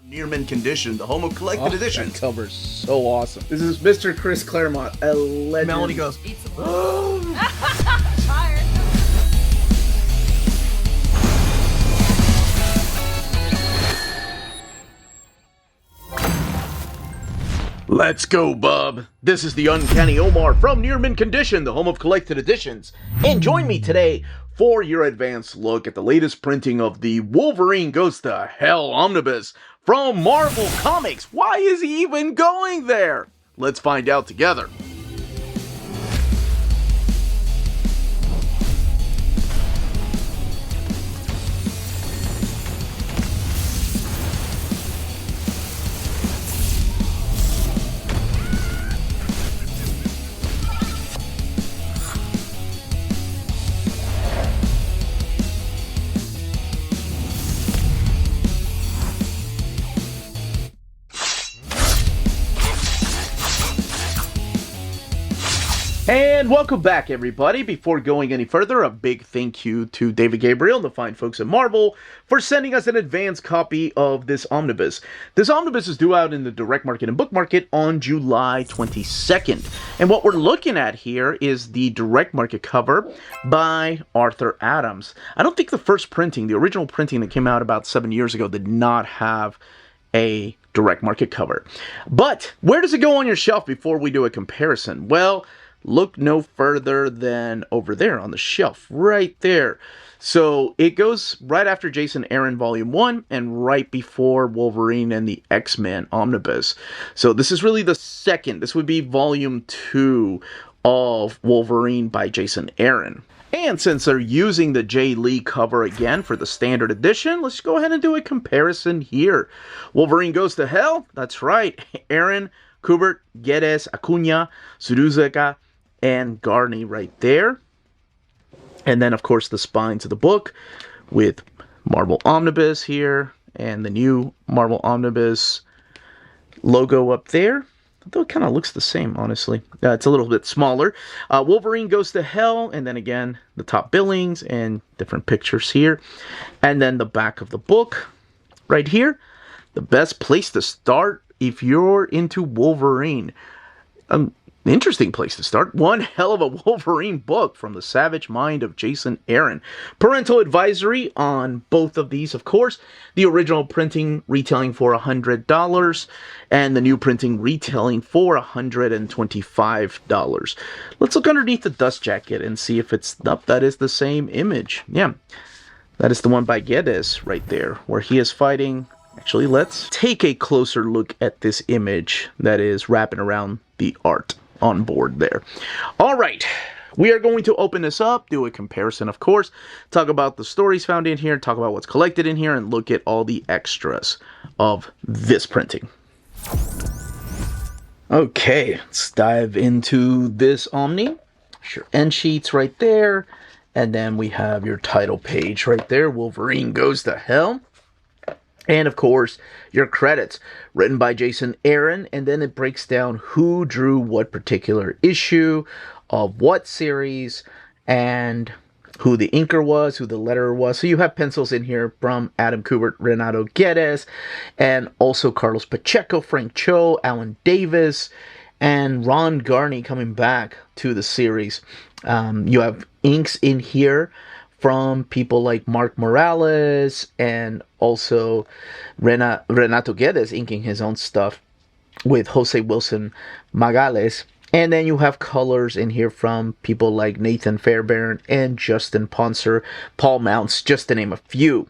Near mint condition, the home of collected editions. That cover's so awesome. This is Mr. Chris Claremont, a legend. Melanie goes, Tired. let's go, bub. This is the Uncanny Omar from Near Mint Condition, the home of collected editions. And join me today for your advanced look at the latest printing of the Wolverine Goes to Hell Omnibus from Marvel Comics. Why is he even going there? Let's find out together. And welcome back, everybody. Before going any further, a big thank you to David Gabriel and the fine folks at Marvel for sending us an advanced copy of this omnibus. This omnibus is due out in the direct market and book market on July 22nd. And what we're looking at here is the direct market cover by Arthur Adams. I don't think the first printing, the original printing that came out about 7 years ago, did not have a direct market cover. But where does it go on your shelf before we do a comparison? Well, look no further than over there on the shelf, right there. So it goes right after Jason Aaron Volume 1 and right before Wolverine and the X-Men Omnibus. So this is really the second. This would be Volume 2 of Wolverine by Jason Aaron. And since they're using the Jay Lee cover again for the standard edition, let's go ahead and do a comparison here. Wolverine Goes to Hell, that's right. Aaron, Kubert, Guedes, Acuna, Suruzaga, and Garney right there. And then, of course, the spines of the book with Marvel Omnibus here and the new Marvel Omnibus logo up there. Although it kind of looks the same, honestly. It's a little bit smaller. Wolverine Goes to Hell, and then again, the top billings and different pictures here. And then the back of the book right here. The best place to start if you're into Wolverine. Interesting place to start. One hell of a Wolverine book from the savage mind of Jason Aaron. Parental advisory on both of these, of course. The original printing retailing for $100 and the new printing retailing for $125. Let's look underneath the dust jacket and see if it's up. That is the same image. Yeah, that is the one by Guedes right there where he is fighting. Actually, let's take a closer look at this image that is wrapping around the art on board there. All right, we are going to open this up, do a comparison, of course, talk about the stories found in here, talk about what's collected in here, and look at all the extras of this printing. Okay, let's dive into this Omni. Your end sheets right there, and then we have your title page right there, Wolverine Goes to Hell. And, of course, your credits, written by Jason Aaron, and then it breaks down who drew what particular issue of what series, and who the inker was, who the letterer was. So you have pencils in here from Adam Kubert, Renato Guedes, and also Carlos Pacheco, Frank Cho, Alan Davis, and Ron Garney coming back to the series. You have inks in here from people like Mark Morales and also Renato Guedes inking his own stuff with Jose Wilson Magales. And then you have colors in here from people like Nathan Fairbairn and Justin Ponser, Paul Mounts, just to name a few.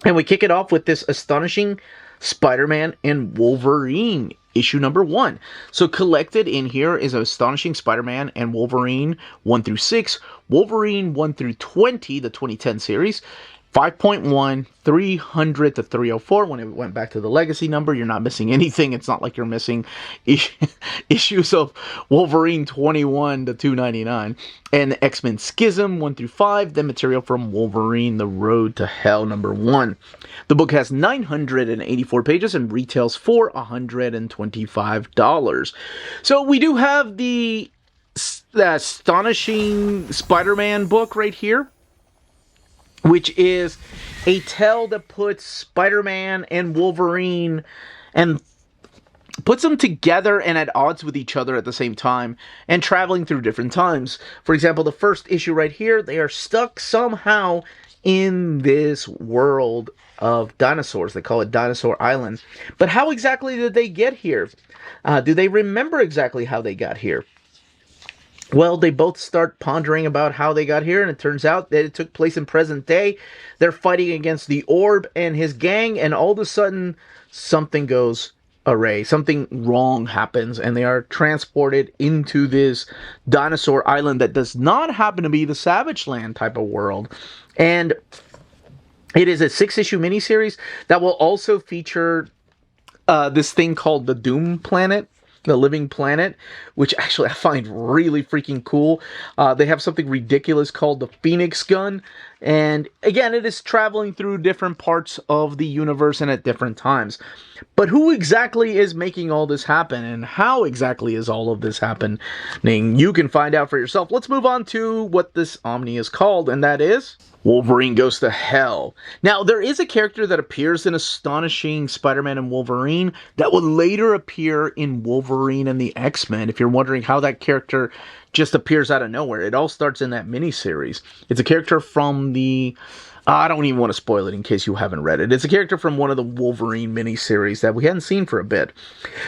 And we kick it off with this astonishing Spider-Man and Wolverine issue number 1. So collected in here is Astonishing Spider-Man and Wolverine 1 through 6, Wolverine 1 through 20, the 2010 series, 5.1, 300 to 304. When it went back to the legacy number, you're not missing anything. It's not like you're missing issues of Wolverine 21 to 299. And X-Men Schism 1 through 5, then material from Wolverine The Road to Hell number 1. The book has 984 pages and retails for $125. So we do have the Astonishing Spider-Man book right here, which is a tale that puts Spider-Man and Wolverine and puts them together and at odds with each other at the same time and traveling through different times. For example, the first issue right here, they are stuck somehow in this world of dinosaurs. They call it Dinosaur Island. But how exactly did they get here? Do they remember exactly how they got here? Well, they both start pondering about how they got here, and it turns out that it took place in present day. They're fighting against the Orb and his gang, and all of a sudden, something goes array. Something wrong happens, and they are transported into this dinosaur island that does not happen to be the Savage Land type of world. And it is a 6-issue miniseries that will also feature this thing called the Doom Planet, the Living Planet, which actually I find really freaking cool. They have something ridiculous called the Phoenix Gun, and again, it is traveling through different parts of the universe and at different times. But who exactly is making all this happen, and how exactly is all of this happening? You can find out for yourself. Let's move on to what this Omni is called, and that is Wolverine Goes to Hell. Now, there is a character that appears in Astonishing Spider-Man and Wolverine that will later appear in Wolverine and the X-Men. If you're wondering how that character just appears out of nowhere, it all starts in that miniseries. It's a character from the... I don't even want to spoil it in case you haven't read it. It's a character from one of the Wolverine miniseries that we hadn't seen for a bit.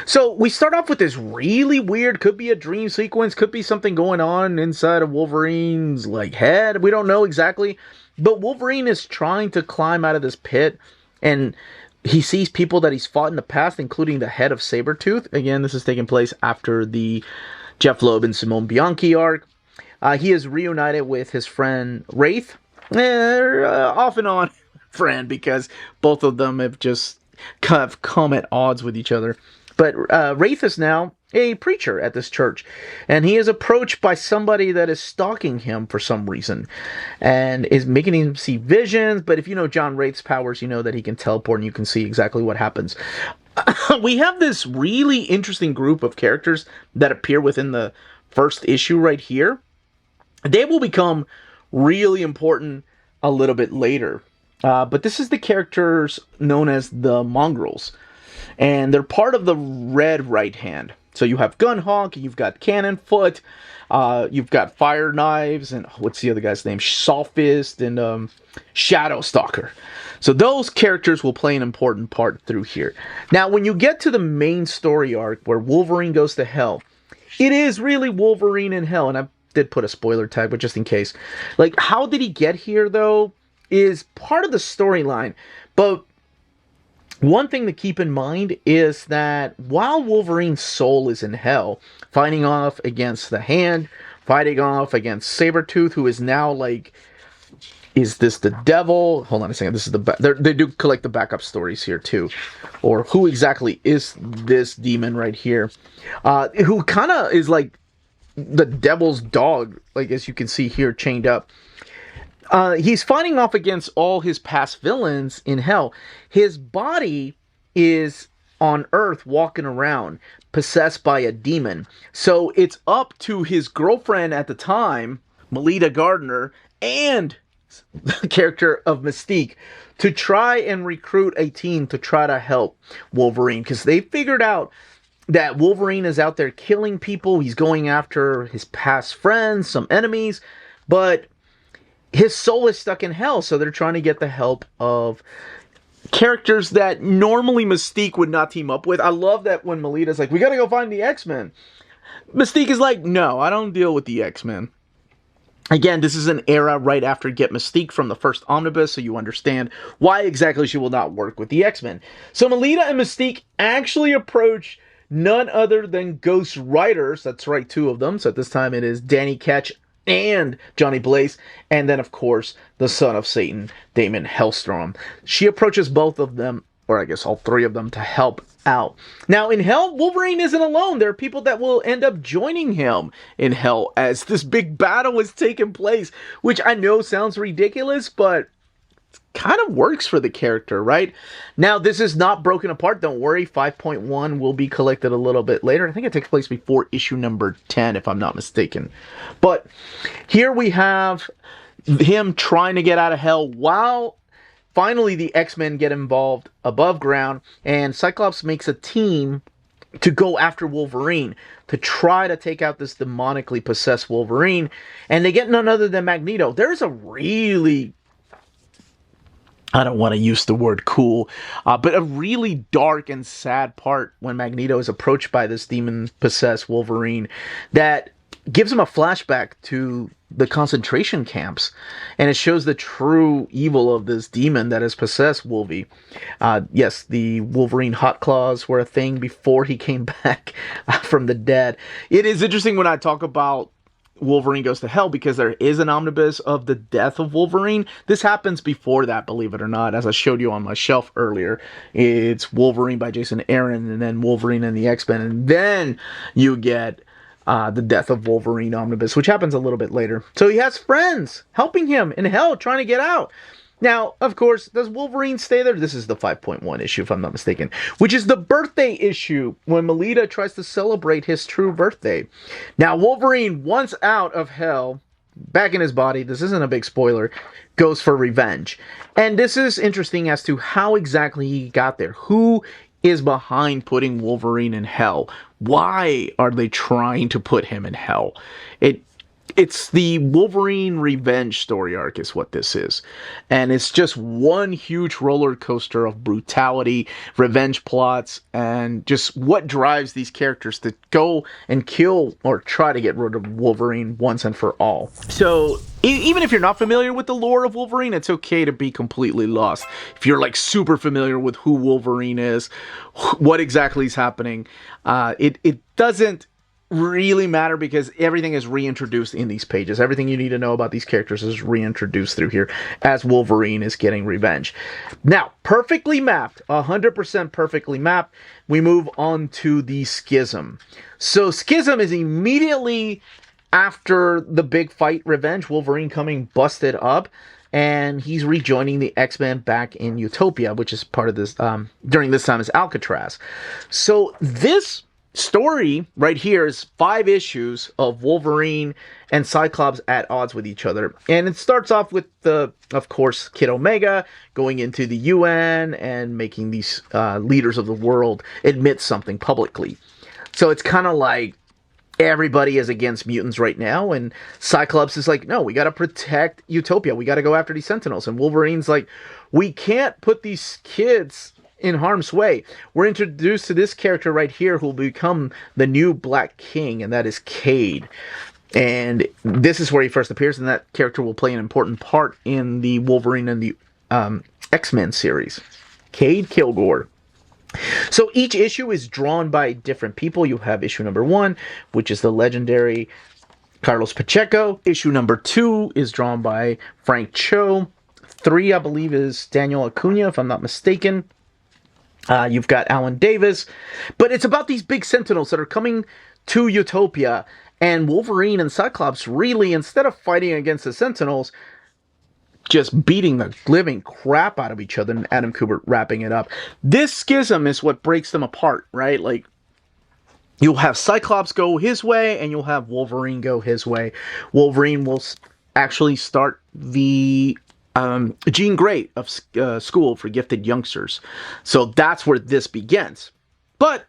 So we start off with this really weird, could be a dream sequence, could be something going on inside of Wolverine's head. We don't know exactly. But Wolverine is trying to climb out of this pit, and he sees people that he's fought in the past, including the head of Sabretooth. Again, this is taking place after the Jeff Loeb and Simone Bianchi arc. He is reunited with his friend Wraith. Off and on friend, because both of them have just kind of come at odds with each other. But Wraith is now a preacher at this church, and he is approached by somebody that is stalking him for some reason, and is making him see visions. But if you know John Wraith's powers, you know that he can teleport, and you can see exactly what happens. We have this really interesting group of characters that appear within the first issue right here. They will become really important a little bit later. But this is the characters known as the Mongrels. And they're part of the Red Right Hand. So you have Gunhawk, you've got Cannon Foot, you've got Fire Knives, and what's the other guy's name? Sawfist and Shadow Stalker. So those characters will play an important part through here. Now, when you get to the main story arc where Wolverine Goes to Hell, it is really Wolverine in Hell. And I did put a spoiler tag, but just in case. How did he get here, though, is part of the storyline. But one thing to keep in mind is that while Wolverine's soul is in hell, fighting off against the Hand, fighting off against Sabretooth, who is now is this the devil? Hold on a second. This is they do collect the backup stories here too, or who exactly is this demon right here? Who kind of is the devil's dog, as you can see here, chained up. He's fighting off against all his past villains in hell. His body is on Earth walking around, possessed by a demon. So it's up to his girlfriend at the time, Melita Gardner, and the character of Mystique to try and recruit a team to try to help Wolverine. Because they figured out that Wolverine is out there killing people. He's going after his past friends, some enemies, but his soul is stuck in hell, so they're trying to get the help of characters that normally Mystique would not team up with. I love that when Melita's we gotta go find the X-Men. Mystique is no, I don't deal with the X-Men. Again, this is an era right after Get Mystique from the first Omnibus, so you understand why exactly she will not work with the X-Men. So Melita and Mystique actually approach none other than Ghost Riders. That's right, 2 of them. So at this time it is Danny Ketch and Johnny Blaze, and then of course the son of Satan, Damon Hellstrom. She approaches both of them, or I guess all 3 of them, to help out. Now in Hell, Wolverine isn't alone. There are people that will end up joining him in Hell as this big battle is taking place, which I know sounds ridiculous, but kind of works for the character, right? Now, this is not broken apart. Don't worry. 5.1 will be collected a little bit later. I think it takes place before issue number 10, if I'm not mistaken. But here we have him trying to get out of hell while finally the X-Men get involved above ground, and Cyclops makes a team to go after Wolverine, to try to take out this demonically possessed Wolverine, and they get none other than Magneto. There's a really, I don't want to use the word cool, but a really dark and sad part when Magneto is approached by this demon-possessed Wolverine that gives him a flashback to the concentration camps, and it shows the true evil of this demon that has possessed Wolvie. Yes, the Wolverine hot claws were a thing before he came back from the dead. It is interesting when I talk about Wolverine Goes to Hell, because there is an omnibus of the death of Wolverine. This happens before that, believe it or not, as I showed you on my shelf earlier. It's Wolverine by Jason Aaron, and then Wolverine and the X-Men, and then you get the death of Wolverine Omnibus, which happens a little bit later. So he has friends helping him in hell, trying to get out. Now, of course, does Wolverine stay there? This is the 5.1 issue, if I'm not mistaken, which is the birthday issue when Melita tries to celebrate his true birthday. Now, Wolverine, once out of hell, back in his body, this isn't a big spoiler, goes for revenge. And this is interesting as to how exactly he got there. Who is behind putting Wolverine in hell? Why are they trying to put him in hell? It's the Wolverine revenge story arc is what this is. And it's just one huge roller coaster of brutality, revenge plots, and just what drives these characters to go and kill or try to get rid of Wolverine once and for all. So even if you're not familiar with the lore of Wolverine, it's okay to be completely lost. If you're like super familiar with who Wolverine is, what exactly is happening, it doesn't really matter, because everything is reintroduced in these pages. Everything you need to know about these characters is reintroduced through here as Wolverine is getting revenge. Now, perfectly mapped, 100% perfectly mapped, we move on to the Schism. So Schism is immediately after the big fight revenge, Wolverine coming busted up, and he's rejoining the X-Men back in Utopia, which is part of this, during this time is Alcatraz. So this story right here is 5 issues of Wolverine and Cyclops at odds with each other. And it starts off with of course, Kid Omega going into the UN and making these leaders of the world admit something publicly. So it's kind of like everybody is against mutants right now, and Cyclops is like, no, we got to protect Utopia. We got to go after these Sentinels. And Wolverine's like, we can't put these kids in harm's way. We're introduced to this character right here who will become the new Black King, and that is Cade. And this is where he first appears, and that character will play an important part in the Wolverine and the X-Men series. Cade Kilgore. So each issue is drawn by different people. You have issue number 1, which is the legendary Carlos Pacheco. Issue number 2 is drawn by Frank Cho. 3, I believe, is Daniel Acuna, if I'm not mistaken. You've got Alan Davis. But it's about these big Sentinels that are coming to Utopia. And Wolverine and Cyclops really, instead of fighting against the Sentinels, just beating the living crap out of each other, and Adam Kubert wrapping it up. This schism is what breaks them apart, right? Like, you'll have Cyclops go his way, and you'll have Wolverine go his way. Wolverine will actually start the Jean Grey of School for Gifted Youngsters. So that's where this begins. But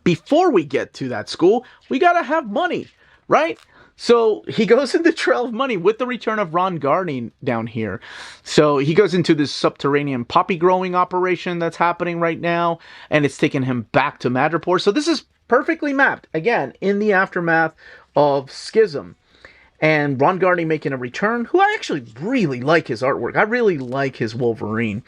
before we get to that school, we gotta have money, right? So he goes into Trail of Money with the return of Ron Garney down here. So he goes into this subterranean poppy growing operation that's happening right now, and it's taking him back to Madripoor. So this is perfectly mapped, again, in the aftermath of Schism. And Ron Garney making a return, who I actually really like his artwork. I really like his Wolverine.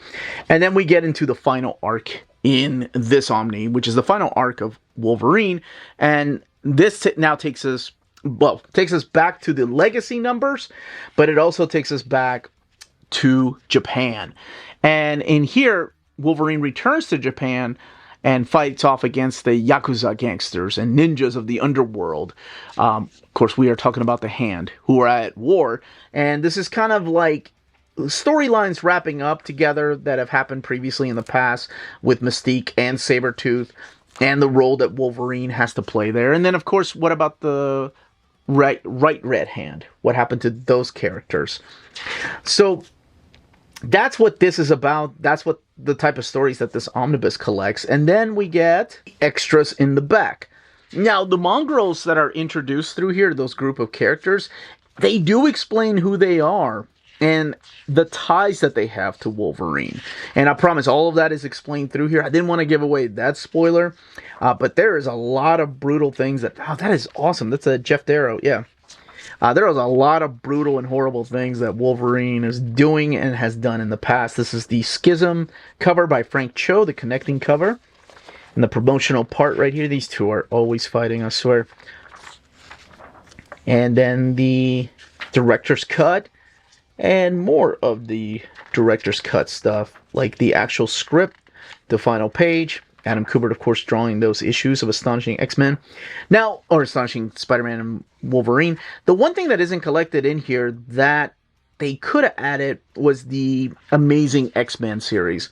And then we get into the final arc in this Omni, which is the final arc of Wolverine. And this now takes us back to the legacy numbers, but it also takes us back to Japan. And in here, Wolverine returns to Japan and fights off against the Yakuza gangsters and ninjas of the underworld. Of course, we are talking about the Hand, who are at war. And this is kind of like storylines wrapping up together that have happened previously in the past with Mystique and Sabretooth, and the role that Wolverine has to play there. And then, of course, what about the right Red Hand? What happened to those characters? So that's what this is about. That's what the type of stories that this omnibus collects. And then we get extras in the back. Now, the mongrels that are introduced through here, those group of characters, they do explain who they are and the ties that they have to Wolverine. And I promise all of that is explained through here. I didn't want to give away that spoiler, but there is a lot of brutal things that... Oh, that is awesome. That's a Jeff Darrow, yeah. There was a lot of brutal and horrible things that Wolverine is doing and has done in the past. This is the Schism cover by Frank Cho, the connecting cover. And the promotional part right here, these two are always fighting, I swear. And then the director's cut, and more of the director's cut stuff, like the actual script, the final page. Adam Kubert, of course, drawing those issues of Astonishing X-Men. Now, or Astonishing Spider-Man and Wolverine. The one thing that isn't collected in here that they could have added was the Amazing X-Men series.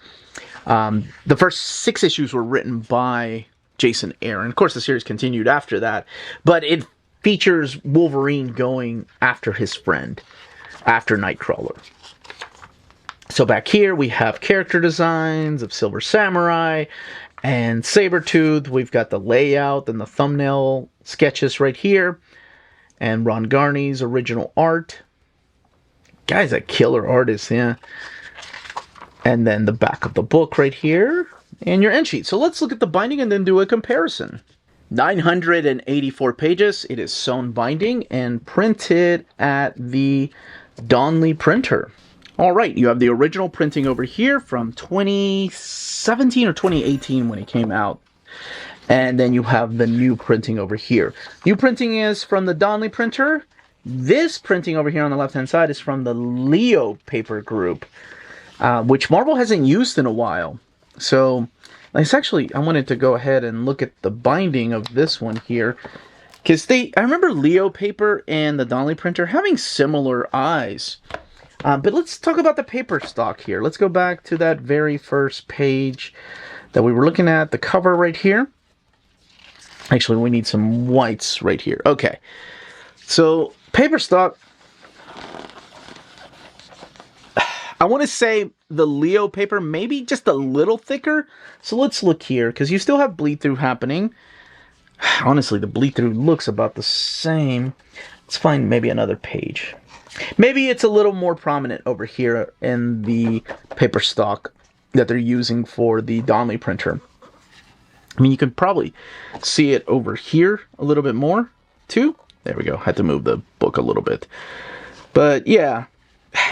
The first 6 issues were written by Jason Aaron. Of course, the series continued after that, but it features Wolverine going after his friend, after Nightcrawler. So back here, we have character designs of Silver Samurai and Sabretooth. We've got the layout and the thumbnail sketches right here. And Ron Garney's original art. Guy's a killer artist, yeah. And then the back of the book right here. And your end sheet. So let's look at the binding and then do a comparison. 984 pages. It is sewn binding and printed at the Donley printer. All right, you have the original printing over here from 2017 or 2018 when it came out. And then you have the new printing over here. New printing is from the Donley printer. This printing over here on the left-hand side is from the Leo paper group, which Marvel hasn't used in a while. So, it's actually, I wanted to go ahead and look at the binding of this one here. Because I remember Leo paper and the Donley printer having similar eyes. But let's talk about the paper stock here. Let's go back to that very first page that we were looking at, the cover right here. Actually, we need some whites right here. Okay. So, paper stock. I want to say the Leo paper maybe just a little thicker. So let's look here, because you still have bleed through happening. Honestly, the bleed through looks about the same. Let's find maybe another page. Maybe it's a little more prominent over here in the paper stock that they're using for the Donley printer. I mean, you can probably see it over here a little bit more, too. There we go. Had to move the book a little bit. But, yeah,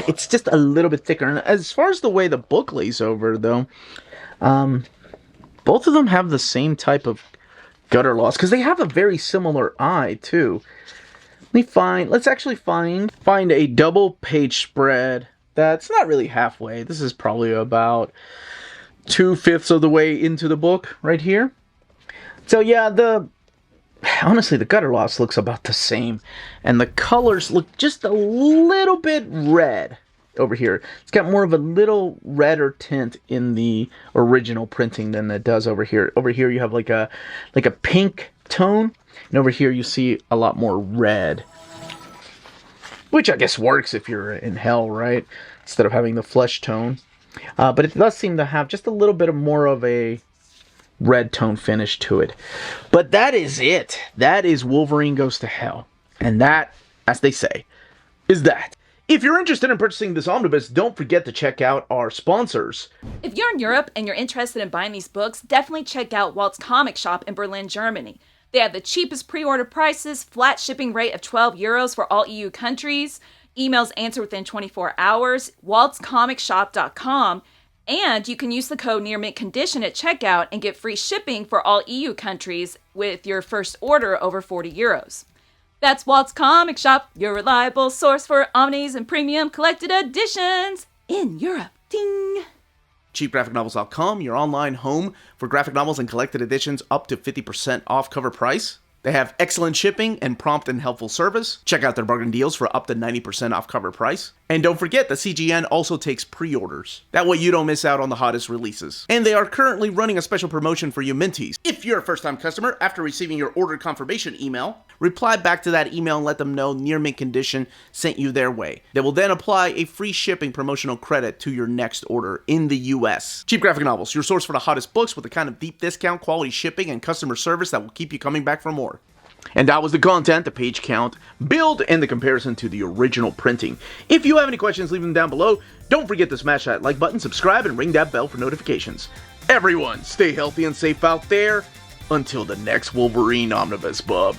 it's just a little bit thicker. And as far as the way the book lays over, though, both of them have the same type of gutter loss, because they have a very similar eye, too. Let's actually find a double page spread that's not really halfway. This is probably about 2/5 of the way into the book right here. So yeah, honestly, the gutter loss looks about the same. And the colors look just a little bit red over here. It's got more of a little redder tint in the original printing than it does over here. Over here you have like a pink tone. And over here you see a lot more red. Which I guess works if you're in hell, right? Instead of having the flesh tone. But it does seem to have just a little bit more of a red tone finish to it. But that is it. That is Wolverine Goes to Hell. And that, as they say, is that. If you're interested in purchasing this omnibus, don't forget to check out our sponsors. If you're in Europe and you're interested in buying these books, definitely check out Walt's Comic Shop in Berlin, Germany. They have the cheapest pre-order prices, flat shipping rate of €12 for all EU countries, emails answered within 24 hours, waltscomicshop.com, and you can use the code nearmintcondition at checkout and get free shipping for all EU countries with your first order over €40. That's Walt's Comic Shop, your reliable source for omnis and premium collected editions in Europe. Ding! CheapGraphicNovels.com, your online home for graphic novels and collected editions up to 50% off cover price. They have excellent shipping and prompt and helpful service. Check out their bargain deals for up to 90% off cover price. And don't forget that CGN also takes pre-orders. That way you don't miss out on the hottest releases. And they are currently running a special promotion for you Minties. If you're a first-time customer, after receiving your order confirmation email, reply back to that email and let them know Near Mint Condition sent you their way. They will then apply a free shipping promotional credit to your next order in the US. Cheap Graphic Novels, your source for the hottest books with the kind of deep discount, quality shipping, and customer service that will keep you coming back for more. And that was the content, the page count, build, and the comparison to the original printing. If you have any questions, leave them down below. Don't forget to smash that like button, subscribe, and ring that bell for notifications. Everyone, stay healthy and safe out there. Until the next Wolverine Omnibus, bub.